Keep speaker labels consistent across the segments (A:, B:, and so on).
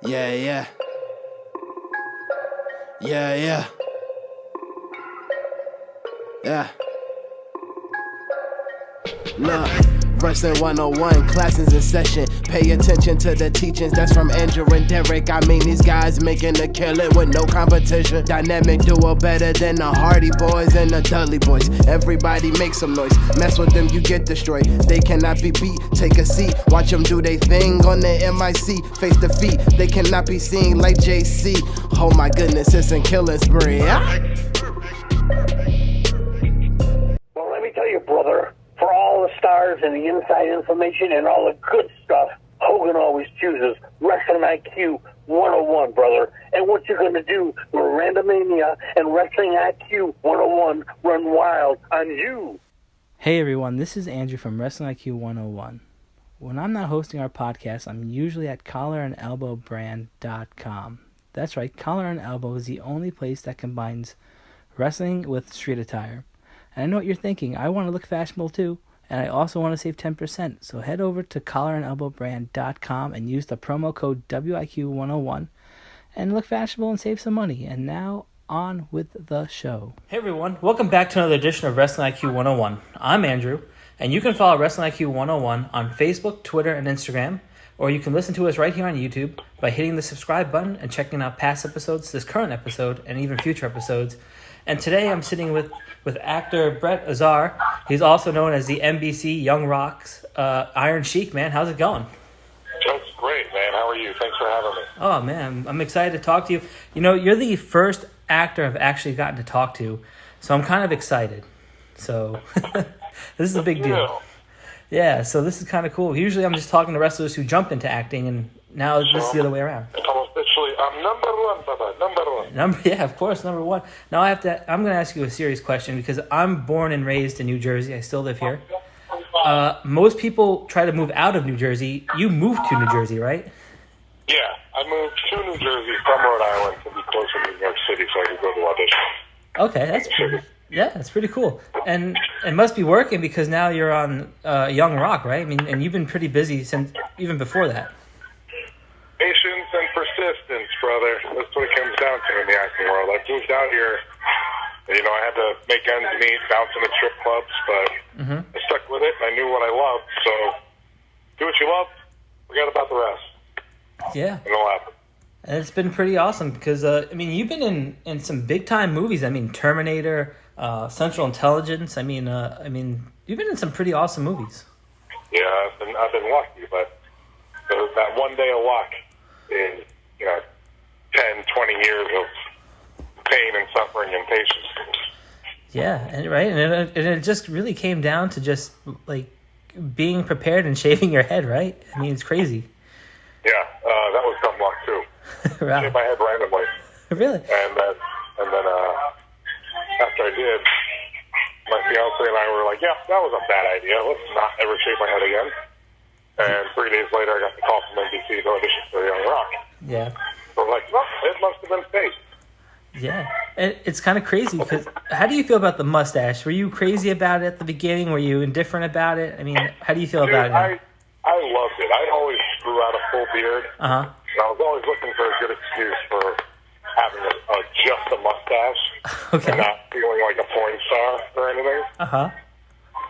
A: Yeah, yeah. Yeah, yeah. Yeah. Look, Wrestling 101, classes in session. Pay attention to the teachings, that's from Andrew and Derek. I mean, these guys making a killing with no competition. Dynamic duo better than the Hardy Boys and the Dudley Boys. Everybody make some noise, mess with them, you get destroyed. They cannot be beat, take a seat. Watch them do their thing on the MIC. Face defeat, they cannot be seen like JC. Oh my goodness, it's a killing spree.
B: Well, let me tell you, brother. For all the stars and the inside information and all the good stuff, Hogan always chooses Wrestling IQ 101, brother. And what you're going to do with Randomania and Wrestling IQ 101 run wild on you.
C: Hey everyone, this is Andrew from Wrestling IQ 101. When I'm not hosting our podcast, I'm usually at collarandelbowbrand.com. That's right, Collar and Elbow is the only place that combines wrestling with street attire. And I know what you're thinking, I want to look fashionable too, and I also want to save 10%. So head over to collarandelbowbrand.com and use the promo code WIQ101 and look fashionable and save some money. And now, on with the show. Hey everyone, welcome back to another edition of Wrestling IQ 101. I'm Andrew, and you can follow Wrestling IQ 101 on Facebook, Twitter, and Instagram, or you can listen to us right here on YouTube by hitting the subscribe button and checking out past episodes, this current episode, and even future episodes. And today I'm sitting with actor Brett Azar. He's also known as the NBC Young Rock's Iron Sheik, man. How's it going?
D: That's great, man. How are you? Thanks for having me.
C: Oh, man. I'm excited to talk to you. You know, you're the first actor I've actually gotten to talk to, so I'm kind of excited. So this is a big deal. Yeah, so this is kind of cool. Usually I'm just talking to wrestlers who jump into acting, and now this is the other way around.
D: I'm number one, Baba. Number one.
C: Yeah, of course, number one. Now I'm going to ask you a serious question because I'm born and raised in New Jersey. I still live here. Most people try to move out of New Jersey. You moved to New Jersey, right?
D: Yeah, I moved to New Jersey from Rhode Island to be closer to New York City so I could go to audition.
C: Okay, that's pretty cool. And it must be working because now you're on Young Rock, right? I mean, and you've been pretty busy since even before that.
D: Patience and persistence, brother. That's what it comes down to in the acting world. I moved out here, and, I had to make ends meet, bouncing at strip clubs, but I stuck with it, and I knew what I loved. So do what you love, forget about the rest.
C: Yeah.
D: And it'll happen.
C: And it's been pretty awesome because, you've been in some big-time movies. I mean, Terminator, Central Intelligence. I mean, you've been in some pretty awesome movies. Yeah,
D: I've been lucky, but that one day of luck in 10, 20 years of pain and suffering and patience.
C: Yeah, and it just really came down to just like being prepared and shaving your head, right? I mean, it's crazy.
D: Yeah, that was some luck too.
C: Wow.
D: Shaved my head randomly.
C: Really?
D: And then after I did, my fiance and I were like, "Yeah, that was a bad idea. Let's not ever shave my head again." And 3 days later, I got the call from NBC to audition for Young Rock.
C: Yeah.
D: So I'm like, well, it must have been fake.
C: Yeah. And it's kind of crazy because how do you feel about the mustache? Were you crazy about it at the beginning? Were you indifferent about it? I mean, how do you feel about it now?
D: I loved it. I always grew out a full beard.
C: Uh-huh.
D: And I was always looking for a good excuse for having just a mustache.
C: Okay.
D: And not feeling like a porn star or anything.
C: Uh-huh.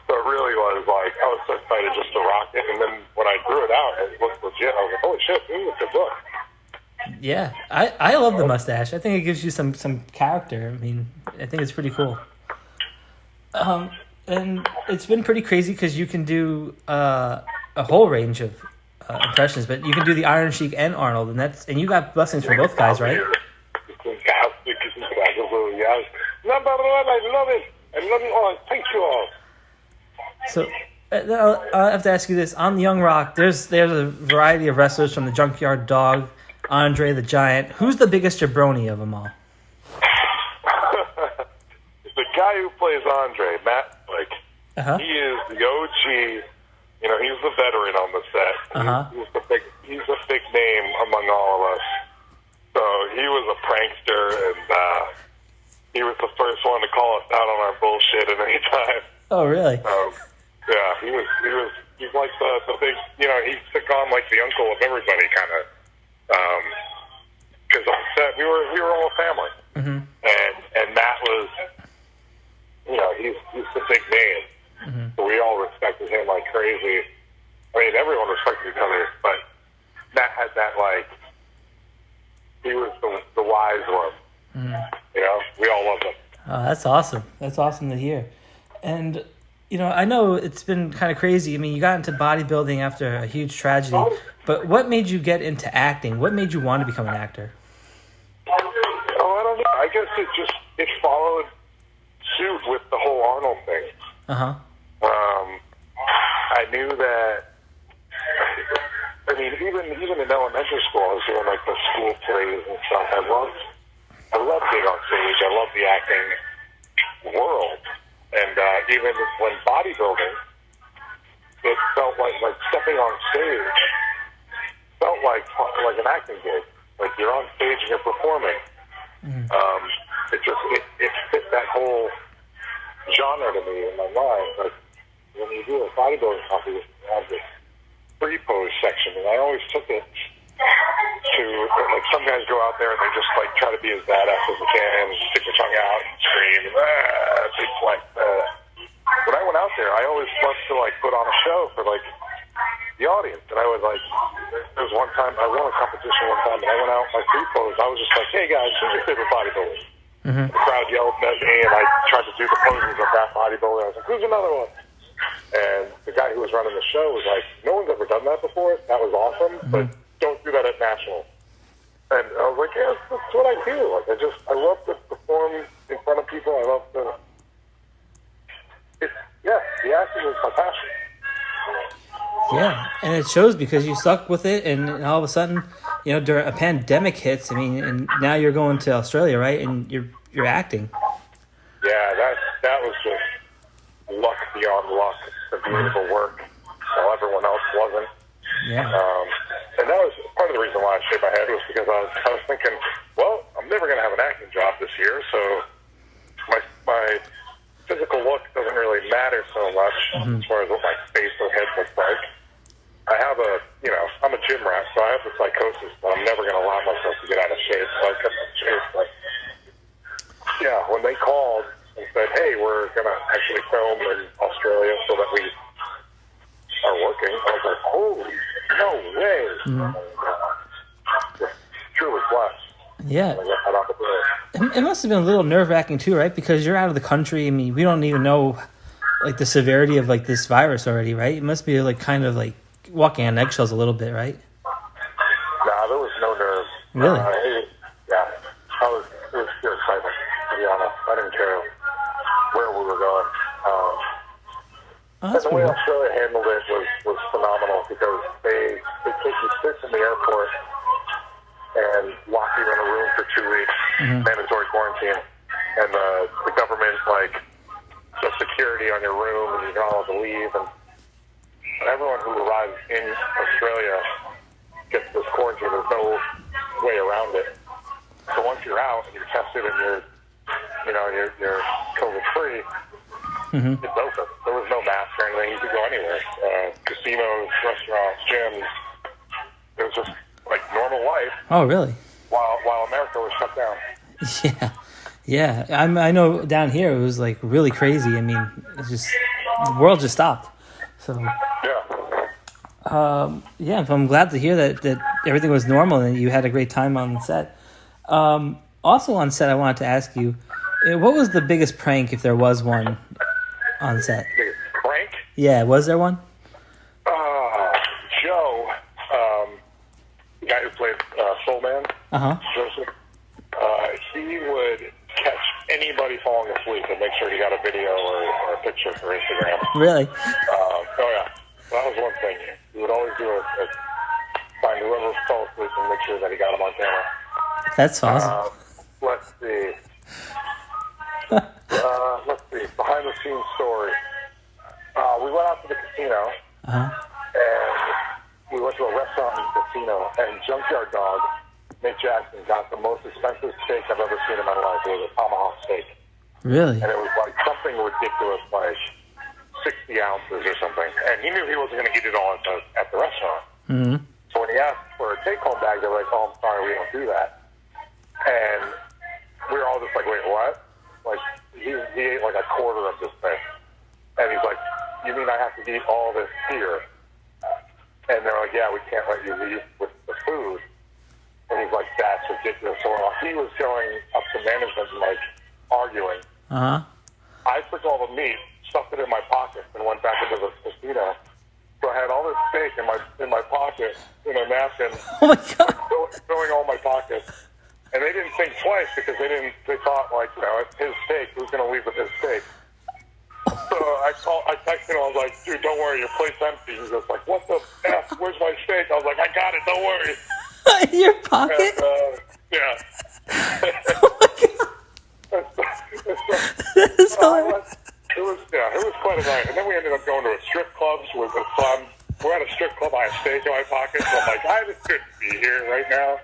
D: So it really was like, I was so excited just to rock it. And then when I grew it out, it looked legit. I was like, holy shit, this is a good look.
C: Yeah. I love the mustache. I think it gives you some character. I mean, I think it's pretty cool. And it's been pretty crazy because you can do a whole range of impressions, but you can do the Iron Sheik and Arnold, and you got blessings from both guys, right?
D: Number one, I love it. I love it all. Thank you all.
C: So I have to ask you this: on the Young Rock, there's a variety of wrestlers from the Junkyard Dog, Andre the Giant. Who's the biggest jabroni of them all?
D: The guy who plays Andre, Matt Blake.
C: Uh-huh.
D: He is the OG. He's the veteran on the set.
C: Uh-huh.
D: He's a big name among all of us. So he was a prankster, and he was the first one to call us out on our bullshit at any time.
C: Oh, really?
D: Yeah, he's like the big, he took on like the uncle of everybody kind of. and Matt was, he's the big name, so we all respected him like crazy. I mean, everyone respected each other, but Matt had that, like, he was the wise one. We all loved him.
C: Oh, that's awesome. That's awesome to hear. And, I know it's been kind of crazy. I mean, you got into bodybuilding after a huge tragedy, but what made you get into acting? What made you want to become an actor?
D: Oh, I don't know. I guess it followed suit with the whole Arnold thing. I knew that, even in elementary school, I was doing, like, the school plays and stuff. I love being on stage. I love the acting world. And even when bodybuilding, it felt like stepping on stage felt like an acting gig. Like, you're on stage and you're performing. It fit that whole genre to me in my mind. Like, when you do a bodybuilding competition, you have this free pose section, and I always took it to, like, some guys go out there and they just, like, try to be as badass as they can, stick their tongue out and scream, big flex. When I went out there, I always loved to, like, put on a show for, like, the audience. And I was like, there was one time, I won a competition one time, and I went out my free pose. I was just like, hey guys, who's your favorite bodybuilder? The crowd yelled at me, and I tried to do the poses of that bodybuilder. I was like, who's another one? And the guy who was running the show was like, no one's ever done that before. That was awesome, but don't do that at National. And I was like, yeah, that's what I do. Like, I love to perform in front of people. I love to, the acting is my passion.
C: Yeah, and it shows because you stuck with it, and all of a sudden, during a pandemic hits. I mean, and now you're going to Australia, right? And you're acting.
D: Yeah, that was just luck beyond luck to be able to work while everyone else wasn't.
C: Yeah.
D: And that was part of the reason why I shaved my head, was because I was thinking, well, I'm never going to have an acting job this year, so my physical look doesn't really matter so much as far as what my face or head looks like. I have I'm a gym rat, so I have the psychosis, but I'm never going to allow myself to get out of shape, so I kept in shape. But, yeah, when they called and said, hey, we're going to actually film in Australia so that we are working, I was like, holy, no way. Just truly blessed.
C: Yeah. It must have been a little nerve-wracking too, right? Because you're out of the country. I mean, we don't even know, like, the severity of, like, this virus already, right? It must be, like, kind of, like, walking on eggshells a little bit, right?
D: Nah, there was no nerve.
C: Really?
D: It was pure excitement, to be honest. I didn't care where we were going. And the way Australia handled it was phenomenal, because they take you sit in the airport and lock you in a room for 2 weeks, mandatory quarantine, and the government, like, the security on your room, and you're not allowed to leave, and everyone who arrives in Australia gets this quarantine. There's no way around it. So once you're out and you're tested and you're COVID-free, it's open. There was no mask or anything. You could go anywhere. Casinos, restaurants, gyms. It was just like normal life.
C: Oh, really?
D: While America was shut down.
C: Yeah. I know down here it was like really crazy. I mean, it's just the world just stopped. So so I'm glad to hear that everything was normal and you had a great time on set. Also on set, I wanted to ask you, what was the biggest prank, if there was one, on set?
D: Biggest prank?
C: Yeah, was there one?
D: Joe, the guy who played Soul Man, Joseph, he would catch anybody falling asleep and make sure he got a video or a picture for Instagram.
C: Really?
D: Oh, yeah. That was one thing. He would always do find whoever fell asleep and make sure that he got him on camera.
C: That's awesome.
D: Let's see. Behind the scenes story. We went out to the casino, and we went to a restaurant in the casino, and Junkyard Dog, Nick Jackson, got the most expensive steak I've ever seen in my life. It was a tomahawk steak.
C: Really?
D: And it was like something ridiculous, like 60 ounces or something. And he knew he wasn't going to eat it all at the restaurant. So when he asked for a take-home bag, they were like, oh, I'm sorry, we don't do that. And we were all what? Like, he ate like a quarter of this thing. And he's like, you mean I have to eat all this here? And they're like, yeah, we can't let you leave with the food. And he's like, that's ridiculous. So he was going up to management and, like, arguing.
C: Uh-huh.
D: I took all the meat, stuffed it in my pocket, and went back into the casino. So I had all this steak in my pocket, in a napkin.
C: Oh, my God.
D: Filling all my pockets. And they didn't think twice because they thought, like, you know, it's his steak. Who's going to leave with his steak? So I texted him. I was like, dude, don't worry, your plate's empty. He was like, what the F? Where's my steak? I was like, I got it, don't worry.
C: In your pocket?
D: And, yeah.
C: Oh, my God. That is hilarious.
D: It was quite a night. And then we ended up going to a strip club with the fun. We're at a strip club. I have steak in my pocket. So I'm like, I just couldn't be here right now.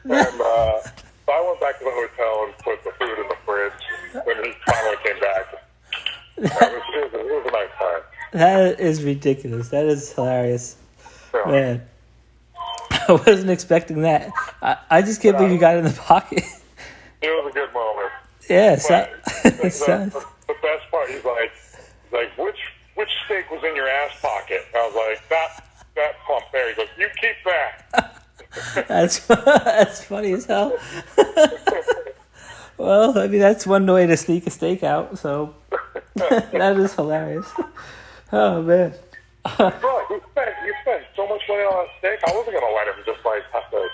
D: And so I went back to the hotel and put the food in the fridge. When he finally came back, it was a nice time.
C: That is ridiculous. That is hilarious.
D: Yeah.
C: Man. I wasn't expecting that. I just can't believe you got it in the pocket.
D: It was a good moment.
C: Yeah,
D: The best part, he's like, which steak was in your ass pocket? I was like, that plump there. He goes, you keep that.
C: That's funny as hell. Well, I mean, that's one way to sneak a steak out, so that is hilarious. Oh, man.
D: Bro, you spent so much money on a steak. I wasn't going to let him just, like, have to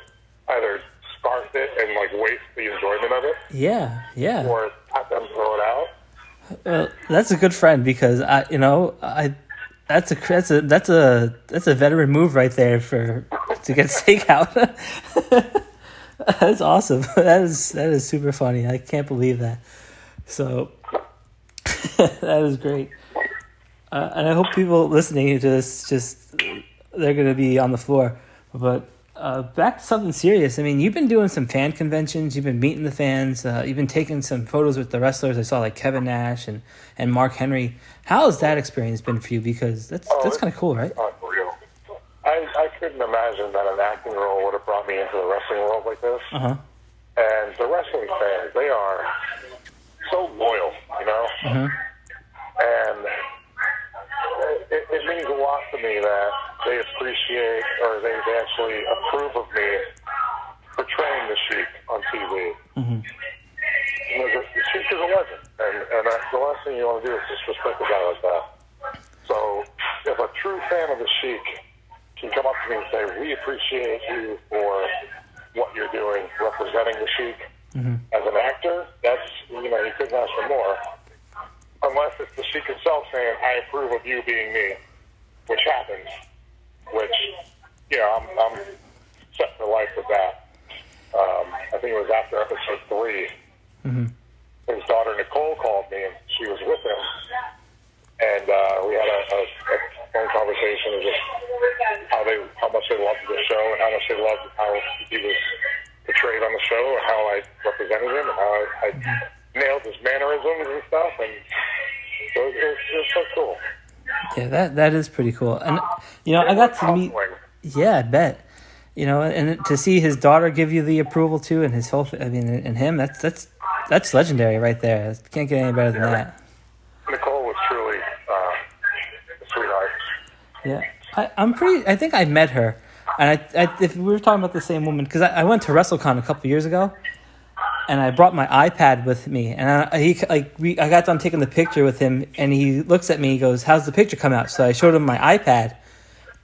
D: either scarf it and, like, waste the enjoyment of it.
C: Yeah.
D: Or have them throw it out.
C: That's a good friend because that's a veteran move right there to get steak out. That's awesome. That is super funny. I can't believe that. So that is great. And I hope people listening to this they're going to be on the floor. But back to something serious. I mean, you've been doing some fan conventions. You've been meeting the fans. You've been taking some photos with the wrestlers. I saw like Kevin Nash and Mark Henry. How has that experience been for you? Because that's kind of cool, right?
D: Unreal. I couldn't imagine that an acting role would have brought me into the wrestling world like this.
C: Uh-huh.
D: And the wrestling fans, they are so loyal, you know?
C: Uh-huh.
D: And it means a lot to me that they appreciate or they actually approve of me portraying the Sheik on TV.
C: Mm-hmm.
D: You know, the Sheik is a legend, and the last thing you want to do is disrespect a guy like that. So if a true fan of the Sheik can come up to me and say, we appreciate you for what you're doing, representing the Sheik as an actor, that's, you know, you couldn't ask for more. Unless it's the Sheik himself saying, I approve of you being me, which happens. Which, you know, I'm set for life with that. I think it was after episode 3.
C: Mm-hmm.
D: His daughter Nicole called me, and she was with him. And we had a phone conversation of just how much they loved the show and how much they loved how he was portrayed on the show and how I represented him and how I nailed his mannerisms and stuff. And so it was so cool.
C: Yeah, that is pretty cool. And, you know, I got to meet... Yeah, I bet. You know, and to see his daughter give you the approval, too, and his whole... I mean, and him, that's legendary right there. Can't get any better than that.
D: Nicole was truly a sweetheart.
C: Yeah. I think I met her. And if we were talking about the same woman, because I went to WrestleCon a couple years ago, and I brought my iPad with me, and I got done taking the picture with him, and he looks at me, he goes, how's the picture come out? So I showed him my iPad,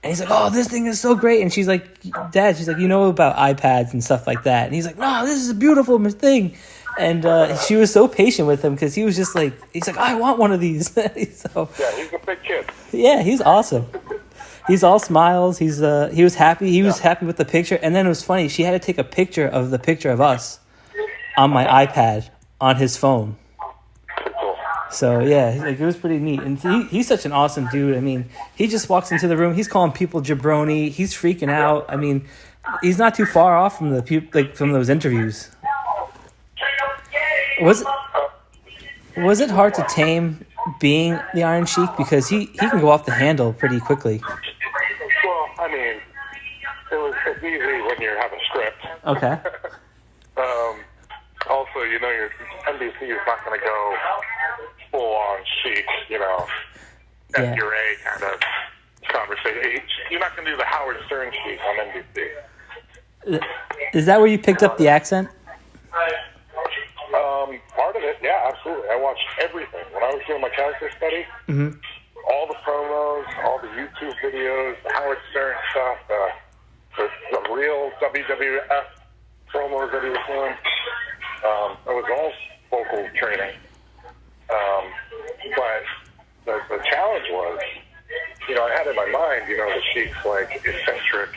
C: and he's like, oh, this thing is so great. And she's like, Dad, she's like, you know about iPads and stuff like that. And he's like, no, this is a beautiful thing. And she was so patient with him because he was just like, he's like, I want one of these. So,
D: yeah, he's a big kid.
C: Yeah, he's awesome. He's all smiles. He was happy. He was happy with the picture. And then it was funny. She had to take a picture of the picture of us on my iPad on his phone. So yeah, like it was pretty neat. And he's such an awesome dude. I mean, he just walks into the room. He's calling people jabroni. He's freaking out. I mean, he's not too far off from from those interviews. Was it hard to tame being the Iron Sheik because he can go off the handle pretty quickly?
D: Well, I mean, it's easy when you have a script.
C: Okay.
D: Also, you know, I NBC is not going to go full-on Sheik, FUA kind of conversation. You're not going to do the Howard Stern Sheik on NBC.
C: Is that where you picked up the accent?
D: Part of it, yeah, absolutely. I watched everything. When I was doing my character study, all the promos, all the YouTube videos, the Howard Stern stuff, the real WWF promos that he was doing, it was all vocal training. But the challenge was, I had in my mind, the Sheik's like eccentric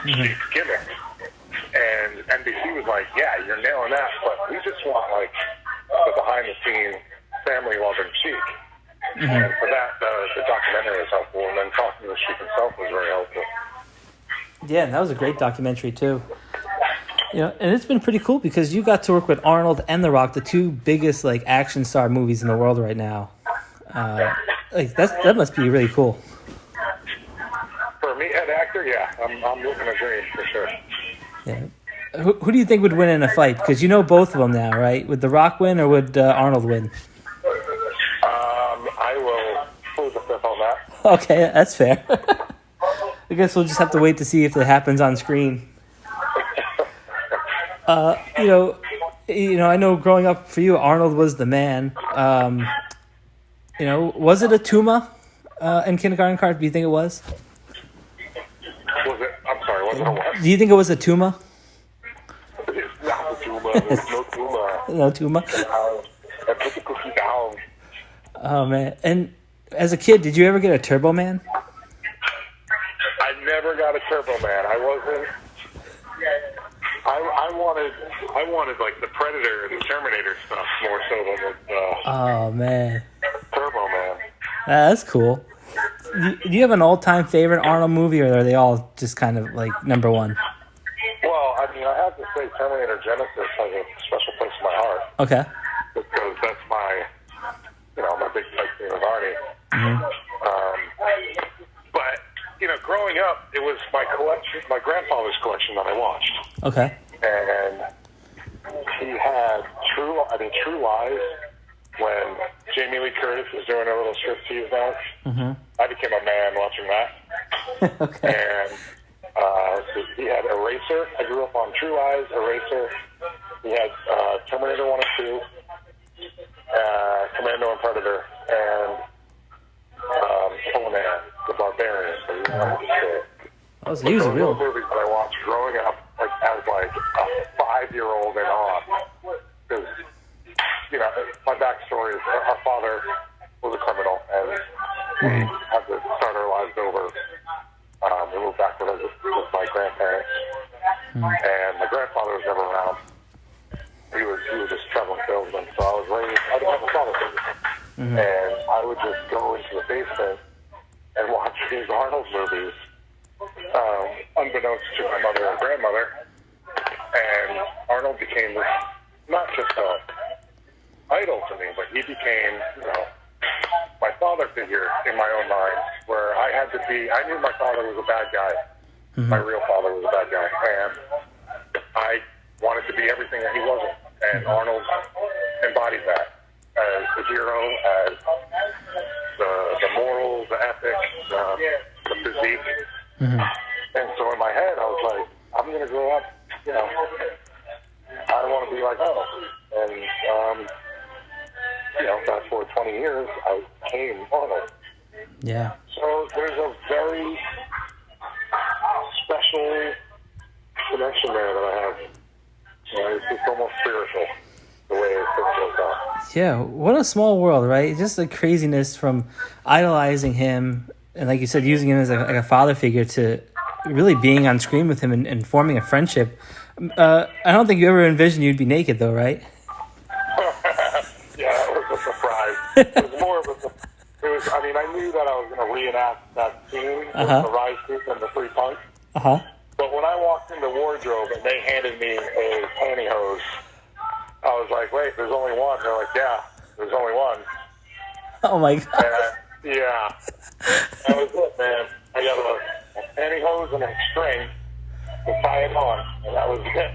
D: Sheik gimmick. And NBC was like, yeah, you're nailing that, but we just want like the behind-the-scenes family-loving Sheik. And for that, the documentary was helpful, and then talking to the Sheik himself was very helpful.
C: Yeah, that was a great documentary too. And it's been pretty cool because you got to work with Arnold and The Rock, the two biggest like action star movies in the world right now. That must be really cool.
D: For me, an actor, yeah, I'm living a dream for sure.
C: Yeah. Who do you think would win in a fight? Because you know both of them now, right? Would The Rock win or would Arnold win?
D: I will hold the fifth on that.
C: Okay, that's fair. I guess we'll just have to wait to see if it happens on screen. I know growing up for you, Arnold was the man. Was it a tumor in Kindergarten Card? Do you think it was?
D: Was it? I'm sorry, was it a what?
C: Do you think it was a tumor?
D: It's not a tumor. There's no tumor.
C: No tumor?
D: I put the cookie down.
C: Oh, man. And as a kid, did you ever get a Turbo Man?
D: I never got a Turbo Man. I wasn't... I wanted like the Predator and the Terminator stuff more so than the
C: oh, man.
D: Turbo Man.
C: That's cool. Do you have an all-time favorite Arnold movie, or are they all just kind of like number one?
D: Well, I have to say Terminator Genesis has a special place in my heart.
C: Okay.
D: Because that's my big fight scene with Arnie. But, growing up, it was my grandfather's collection that I watched.
C: Okay.
D: And he had True Lies when Jamie Lee Curtis was doing a little striptease dance. I became a man watching that.
C: Okay.
D: And he had Eraser. I grew up on True Lies, Eraser. He had Terminator 1 and 2, Commando and Predator, and Conan, the Barbarian. So he wanted to say it.
C: Oh, so he was a real...
D: Those movies that I watched growing up as a 5-year-old and on. Because, my backstory is our father was a criminal, and we had to start our lives over. We moved back with my grandparents, and my grandfather was never around. He was just traveling salesman, so I didn't have a father figure. And I would just go into the basement and watch these Arnold movies, unbeknownst to my mother and grandmother. And Arnold became this, not just an idol to me, but he became, my father figure in my own mind, where I knew my father was a bad guy. My real father was a bad guy. And I wanted to be everything that he wasn't. And Arnold embodied that as the hero, as the morals, the ethics, the physique. And so in my head, I was like, I'm going to grow up, I want to be like Arnold. And, fast forward 20 years, I became Arnold.
C: Yeah.
D: So there's a very special connection there that I have. It's almost spiritual, the way it feels out.
C: Yeah, what a small world, right? Just the craziness from idolizing him, and like you said, using him as a father figure, to really being on screen with him and forming a friendship. I don't think you ever envisioned you'd be naked, though, right?
D: Yeah, that was a surprise. It was more of a... I knew that I was going to reenact that scene with the Rise Group and the Three Punks. But when I walked in the wardrobe and they handed me a pantyhose, I was like, wait, there's only one. They're like, yeah, there's only one.
C: Oh, my God.
D: And, yeah. That was it, man. I got a pantyhose and a string to tie it on, and that was it.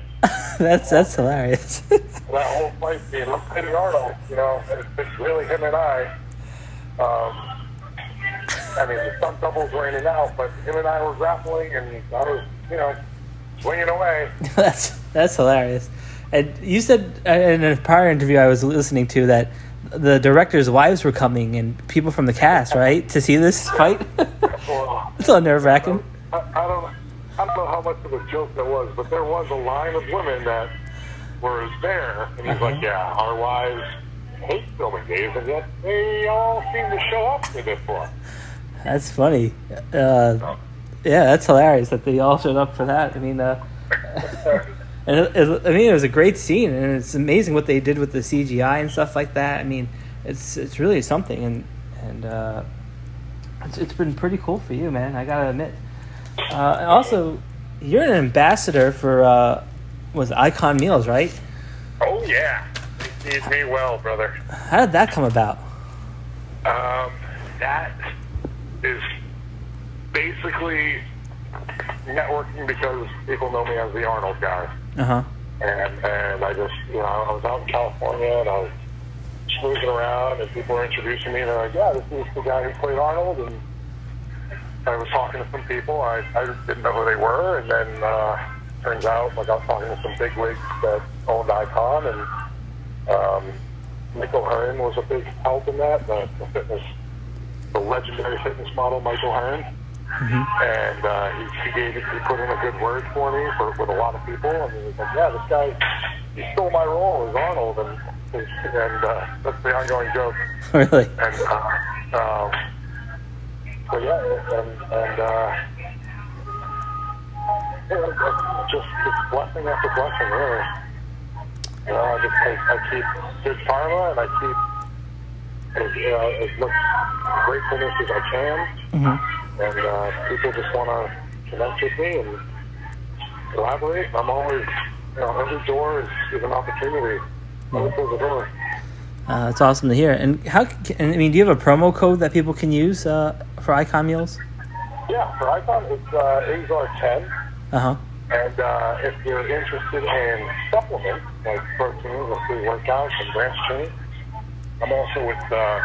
C: That's hilarious.
D: That whole fight scene, I'm fighting Arnold, it's really him and I. I mean, the stunt doubles were in and out, but him and I were grappling, and I was, swinging away.
C: That's hilarious. And you said in a prior interview I was listening to that the directors' wives were coming and people from the cast, right, to see this fight?
D: Well,
C: It's a little nerve-wracking.
D: I don't know how much of a joke that was, but there was a line of women that were there, and he's like, yeah, our wives hate filming days, and yet they all seem to show up for this one.
C: That's funny. Yeah, that's hilarious that they all showed up for that. I mean, it was a great scene, and it's amazing what they did with the CGI and stuff like that. I mean, it's really something, and it's been pretty cool for you, man. I gotta admit. And also, you're an ambassador for was Icon Meals, right?
D: Oh yeah, they feed me well, brother.
C: How did that come about?
D: That is basically networking because people know me as the Arnold guy.
C: Uh-huh.
D: And I just, I was out in California and I was schmoozing around and people were introducing me and they're like, yeah, this is the guy who played Arnold. And I was talking to some people. I didn't know who they were. And then turns out, like, I was talking to some bigwigs that owned Icon, and Michael Hearn was a big help in that, the legendary fitness model, Michael Hearn.
C: Mm-hmm.
D: And he put in a good word for me with a lot of people. And he was like, yeah, this guy, he stole my role as Arnold. And that's the ongoing joke.
C: Really?
D: And so yeah, just blessing after blessing, really. I keep good karma, and I keep as much gratefulness as I can.
C: Mm-hmm.
D: And people just want to connect with me and collaborate. I'm always, every door is an opportunity. Always close the door.
C: That's awesome to hear. And do you have a promo code that people can use for Icon Meals?
D: Yeah, for Icon, it's Azar10.
C: Uh-huh.
D: And if you're interested in supplements like proteins and pre-workouts and branched chains, I'm also with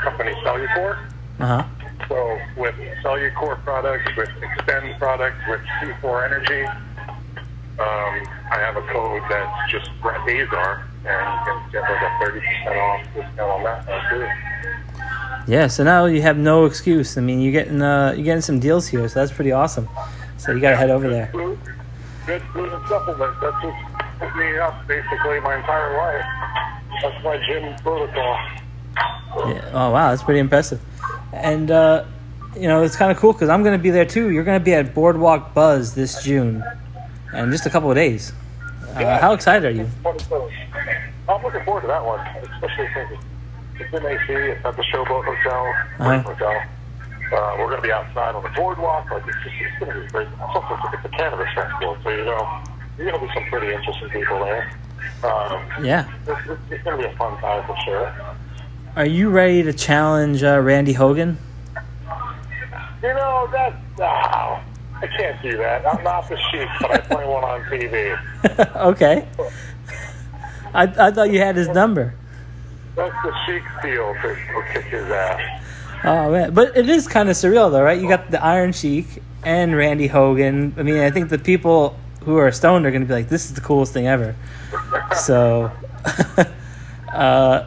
D: company Cellucor.
C: Uh-huh.
D: So with Cellucor products, with Extend products, with C4 Energy, I have a code that's just Brett Azar, and you can get like a 30% off discount on that too.
C: Yeah, so now you have no excuse. I mean, you're getting some deals here, so that's pretty awesome. So you got to head over there.
D: Good food and supplements. That's just put me up basically my entire life. That's my gym protocol.
C: Yeah. Oh, wow, that's pretty impressive. And, it's kind of cool because I'm going to be there too. You're going to be at Boardwalk Buzz this June in just a couple of days. How excited are you?
D: I'm looking forward to that one, especially since it's in AC. It's at the Showboat Hotel. Great hotel. We're going to be outside on the boardwalk. Like it's going to be great. It's a cannabis festival, so you're going to be some pretty interesting people there.
C: Yeah.
D: It's going to be a fun time for sure.
C: Are you ready to challenge Randy Hogan?
D: I can't do that. I'm not the Sheik, but I play one on TV.
C: Okay. I thought you had his number.
D: That's the Sheik's deal to kick his ass.
C: Oh, man. But it is kind of surreal, though, right? You got the Iron Sheik and Randy Hogan. I mean, I think the people who are stoned are going to be like, this is the coolest thing ever. So, I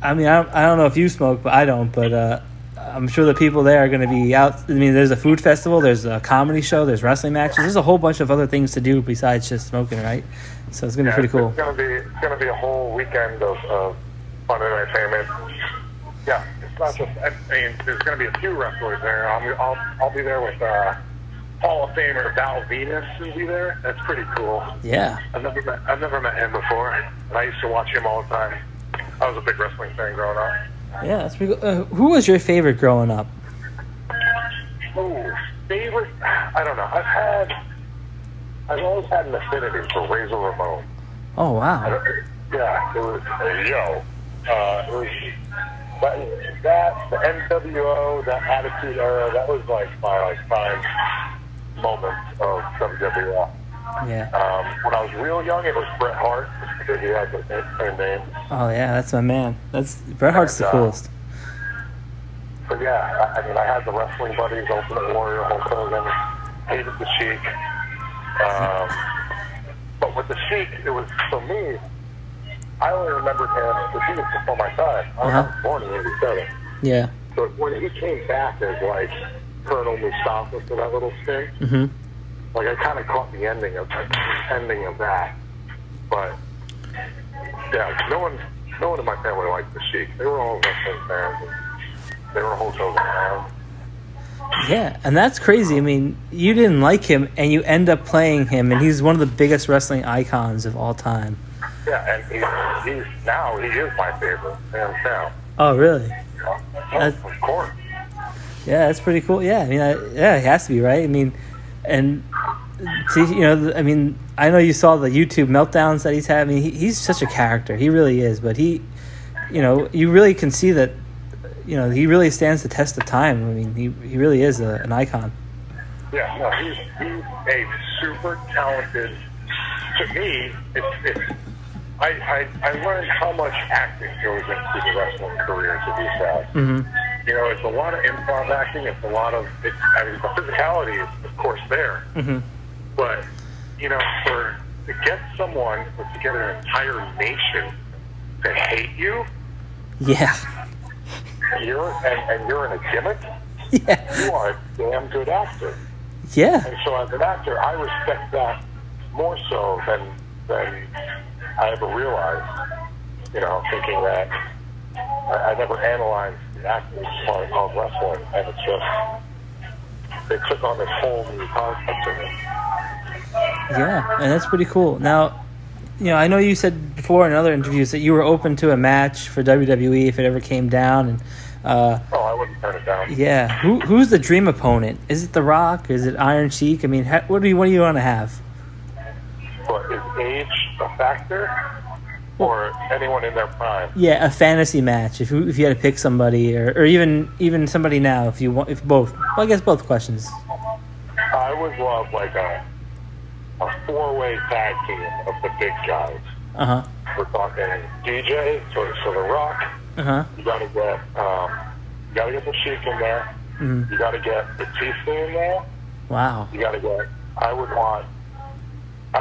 C: don't know if you smoke, but I don't. But I'm sure the people there are going to be out. I mean, there's a food festival, there's a comedy show, there's wrestling matches. There's a whole bunch of other things to do besides just smoking, right? So it's going to be pretty cool.
D: It's going to be a whole weekend of fun entertainment. Yeah, it's not just. I mean, there's going to be a few wrestlers there. I'll be there with Hall of Famer Val Venus will be there. That's pretty cool.
C: Yeah.
D: I've never met him before, and I used to watch him all the time. I was a big wrestling fan growing up.
C: Yeah, that's pretty cool. Who was your favorite growing up?
D: Ooh, favorite? I don't know. I've always had an affinity for Razor Ramon.
C: Oh, wow.
D: Yeah, it was it was that the NWO, that Attitude Era. That was like my prime moment of WWF.
C: Yeah.
D: When I was real young, it was Bret Hart, just because he had the same name.
C: Oh yeah, that's my man. Bret Hart's the coolest.
D: But yeah, I mean, I had the wrestling buddies, Ultimate Warrior, Hulk Hogan, hated the Sheik. But with the Sheik, it was, for me, I only remembered him because he was before my time. I was born in 87.
C: Yeah.
D: So when he came back as, like, Colonel Mustafa for that little stint, like, I kind of caught the ending of that. But, yeah, no one in my family liked the Sheik. They were all wrestling fans. And they were Hulk Hogan fans.
C: Yeah, and that's crazy. I mean, you didn't like him, and you end up playing him, and he's one of the biggest wrestling icons of all time.
D: Yeah, and he is my favorite, hands down.
C: Oh, really?
D: Of course.
C: Yeah, that's pretty cool. Yeah, I mean, it has to be, right? I mean, and I mean, I know you saw the YouTube meltdowns that he's had. I mean, he's such a character. He really is. But you really can see that. He really stands the test of time. I mean, he really is an icon.
D: Yeah, no, he's a super talented. To me, I learned how much acting goes into the wrestling career to be sad.
C: Mm-hmm.
D: It's a lot of improv acting. It's a lot of. The physicality is, of course, there.
C: Mm-hmm.
D: But to get an entire nation to hate you.
C: Yeah.
D: You're in a gimmick.
C: Yeah.
D: You are a damn good actor.
C: Yeah.
D: And so as an actor, I respect that more so than I ever realized. Thinking that I never analyzed the acting part of wrestling, and it's just they took on this whole new concept to me.
C: Yeah, and that's pretty cool. Now, I know you said before in other interviews that you were open to a match for WWE if it ever came down, and
D: I wouldn't turn it down.
C: Yeah, who's the dream opponent? Is it The Rock? Is it Iron Sheik? I mean, what do you want to have?
D: But is age a factor, or anyone in their prime?
C: Yeah, a fantasy match. If you had to pick somebody, or even somebody now, if both. Well, I guess both questions.
D: I would love like a 4-way tag team of the big guys. We're talking DJ, so The Rock. You gotta get the Sheik in there.
C: Mm-hmm.
D: You gotta get Batista in there.
C: Wow.
D: You gotta get. I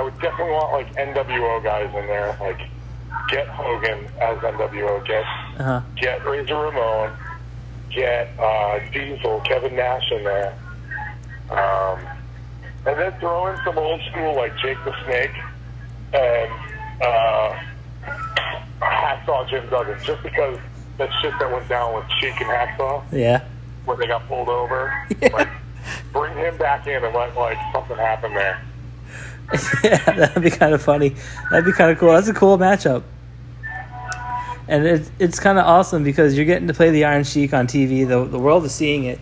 D: would definitely want like NWO guys in there. Like get Hogan as NWO. Get Razor Ramon. Get Diesel, Kevin Nash in there. And then throw in some old school like Jake the Snake and Hacksaw Jim Duggan, just because that shit that went down with Sheik and Hacksaw.
C: Yeah.
D: When they got pulled over.
C: Yeah.
D: Like, bring him back in and let like something happen there.
C: Yeah, that'd be kind of funny. That'd be kind of cool. That's a cool matchup. And it's kind of awesome because you're getting to play the Iron Sheik on TV. The world is seeing it.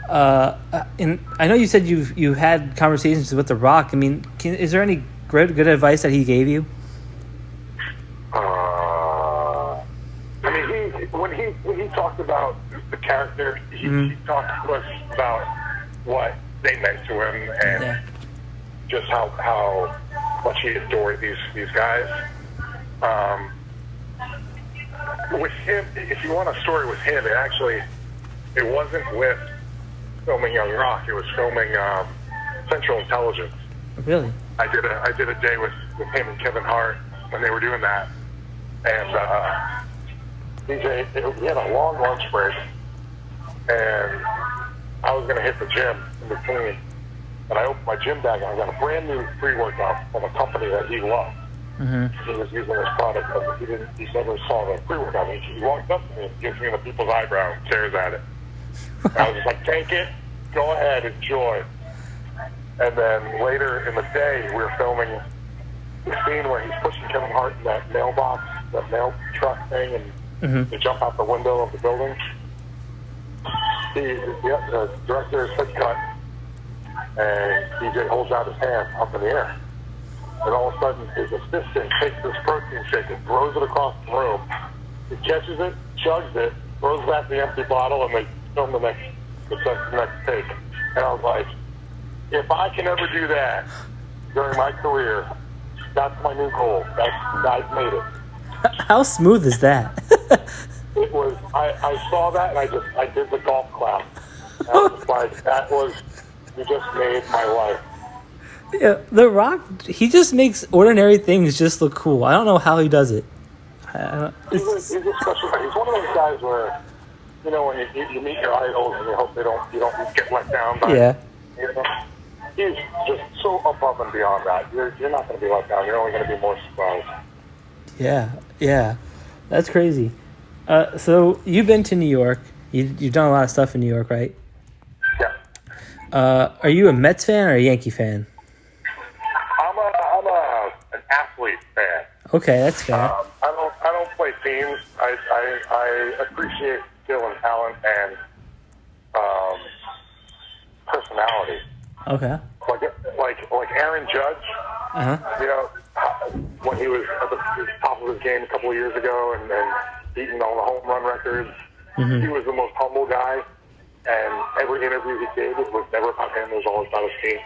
C: And I know you said you had conversations with The Rock. I mean, is there any good advice that he gave you?
D: I mean, when he talked about the character, he talked to us about what they meant to him and just how much he adored these guys. With him, if you want a story with him, it wasn't with filming Young Rock. It was filming Central Intelligence.
C: Really?
D: I did a day with him and Kevin Hart when they were doing that, and we had a long lunch break, and I was going to hit the gym in between, and I opened my gym bag and I got a brand new pre-workout from a company that he loved.
C: Mm-hmm.
D: He was using this product, but he never saw the pre-workout. He walked up to me and gives me the people's eyebrow and stares at it. And I was just like, take it, go ahead, enjoy. And then later in the day, we were filming the scene where he's pushing Kevin Hart in that mailbox, that mail truck thing, and they jump out the window of the building. The director said cut, and DJ holds out his hand up in the air. And all of a sudden, his assistant takes this protein shake and throws it across the room. He catches it, chugs it, throws back the empty bottle, and they film the next take. And I was like, if I can ever do that, during my career. That's my new goal. I've made it.
C: How smooth is that?
D: It was. I saw that and I did the golf clap. I was just like, you just made my life.
C: Yeah, The Rock, he just makes ordinary things just look cool. I don't know how he does it.
D: He's a special guy. He's one of those guys where, you know, when you meet your idols and you hope you don't get let down by.
C: Yeah.
D: You know, he's just so above and beyond that. You're not going to be let down. You're only going to be more surprised.
C: Yeah. That's crazy. So you've been to New York. You've done a lot of stuff in New York, right?
D: Yeah.
C: Are you a Mets fan or a Yankee fan?
D: I'm an athlete fan.
C: Okay, that's fair.
D: I don't play teams. I appreciate skill and talent and personality.
C: Okay.
D: Like Aaron Judge. You know, when he was at the top of his game a couple of years ago and beating all the home run records, he was the most humble guy. And every interview he did was never about him. It was always about his team.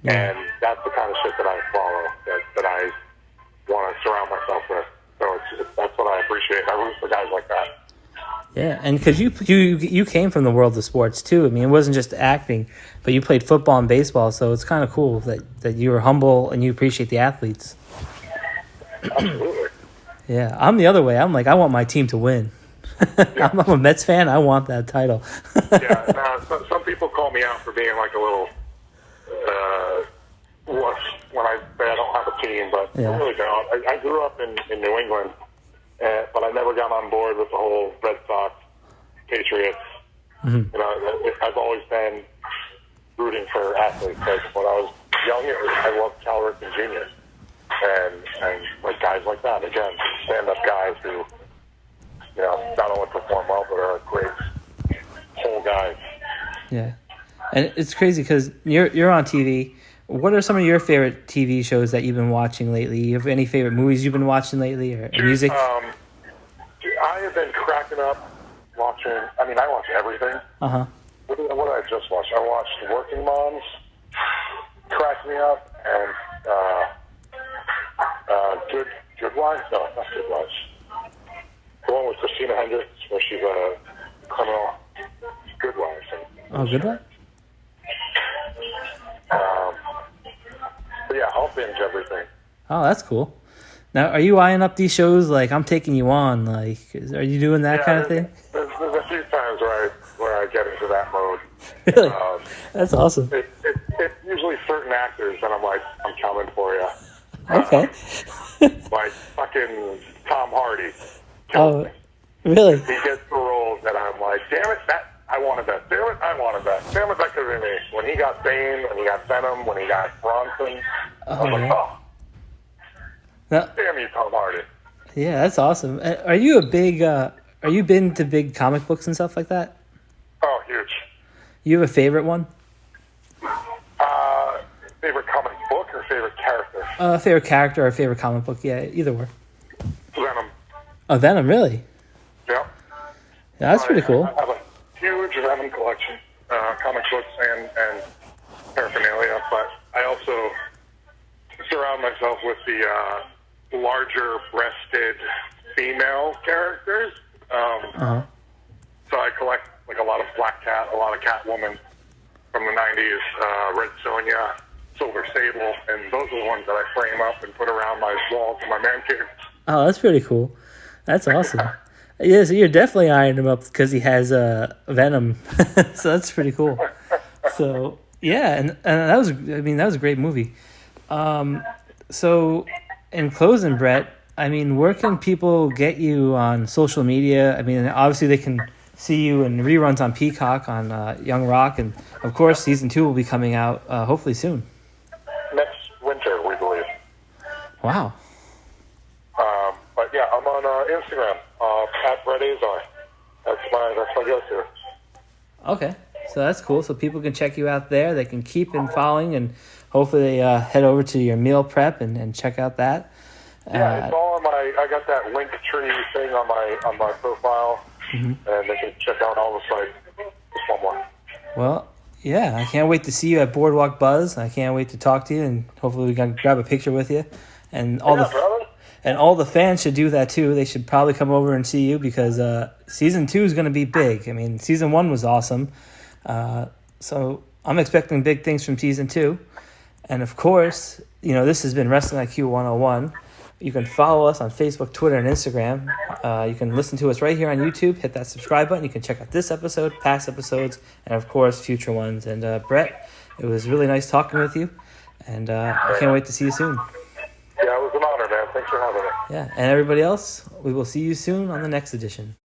C: Yeah.
D: And that's the kind of shit that I follow, that I want to surround myself with. So that's what I appreciate. I root for guys like that.
C: Yeah, and because you came from the world of sports too. I mean, it wasn't just acting, but you played football and baseball, so it's kind of cool that you were humble and you appreciate the athletes.
D: Absolutely.
C: Yeah, I'm the other way. I'm like, I want my team to win.
D: Yeah.
C: I'm a Mets fan. I want that title.
D: Yeah, some people call me out for being like a little wuss when I say I don't have a team, but
C: Yeah.
D: I really don't. I grew up in New England, but I never got on board with the whole Red Sox, Patriots. You know, I've always been rooting for athletes. Like when I was younger, I loved Cal Ripken Jr. and like guys like that. Again, stand-up guys who, you know, not only perform well, but are great whole guys.
C: Yeah, and it's crazy because you're on TV. What are some of your favorite TV shows that you've been watching lately? You have any favorite movies you've been watching lately, or music?
D: I have been cracking up watching. I mean, I watch everything. What did I just watch? I watched Working Moms, cracked me up, and Good Wives. No, not Good Wives. The one with Christina Hendricks, where she's a criminal. Good Wives.
C: Good one.
D: But yeah, I'll binge everything.
C: Oh, that's cool. Now, are you eyeing up these shows like I'm taking you on? Like, are you doing that kind of thing?
D: There's a few times where I get into that mode.
C: Really? That's awesome.
D: It's usually certain actors, and I'm like, I'm coming for you.
C: Okay.
D: Like fucking Tom Hardy.
C: Oh, really?
D: He gets the roles that I'm like, damn it, I wanted that. Damn it, I wanted that. Damn it, that could have been me. When he got Tame, when he got Venom, when he got Bronson, I was like, oh,
C: now,
D: damn you, Tom Hardy.
C: yeah, that's awesome. Are you a big? Are you been to big comic books and stuff like that?
D: Oh, huge.
C: You have a favorite one?
D: Favorite comic book or favorite character?
C: Favorite character or favorite comic book? Yeah, either way.
D: Venom.
C: Oh, Venom, really?
D: Yep.
C: Yeah, that's pretty cool.
D: I have a huge Venom collection, comic books and paraphernalia, but I also surround myself with the larger-breasted female characters. So I collect like a lot of Black Cat, a lot of Catwoman from the 90s, Red Sonja, Silver Sable, and those are the ones that I frame up and put around my walls in my man cave.
C: Oh, that's pretty cool. That's awesome. Yeah, so you're definitely eyeing him up because he has Venom. So that's pretty cool. So yeah, and that was a great movie. So in closing, Brett, I mean, where can people get you on social media? I mean, obviously they can see you in reruns on Peacock on Young Rock, and of course season 2 will be coming out hopefully soon.
D: Next winter, we believe.
C: Wow.
D: But yeah, I'm on Instagram, at Brett Azar. That's my go-to.
C: Okay, so that's cool. So people can check you out there. They can keep in following, and hopefully they head over to your meal prep and check out that.
D: Yeah, it's all on I got that link tree thing on my profile, and they can check out all the sites. Just one more.
C: Well, Yeah, I can't wait to see you at Boardwalk Buzz. I can't wait to talk to you, and hopefully we can grab a picture with you. And all the fans should do that too. They should probably come over and see you because season 2 is going to be big. I mean, season 1 was awesome, so I'm expecting big things from season 2. And of course, this has been Wrestling IQ 101. You can follow us on Facebook, Twitter, and Instagram. You can listen to us right here on YouTube. Hit that subscribe button. You can check out this episode, past episodes, and of course, future ones. And Brett, it was really nice talking with you, and I can't wait to see you soon.
D: Yeah, it was an honor, man. Thanks for having me.
C: Yeah, and everybody else, we will see you soon on the next edition.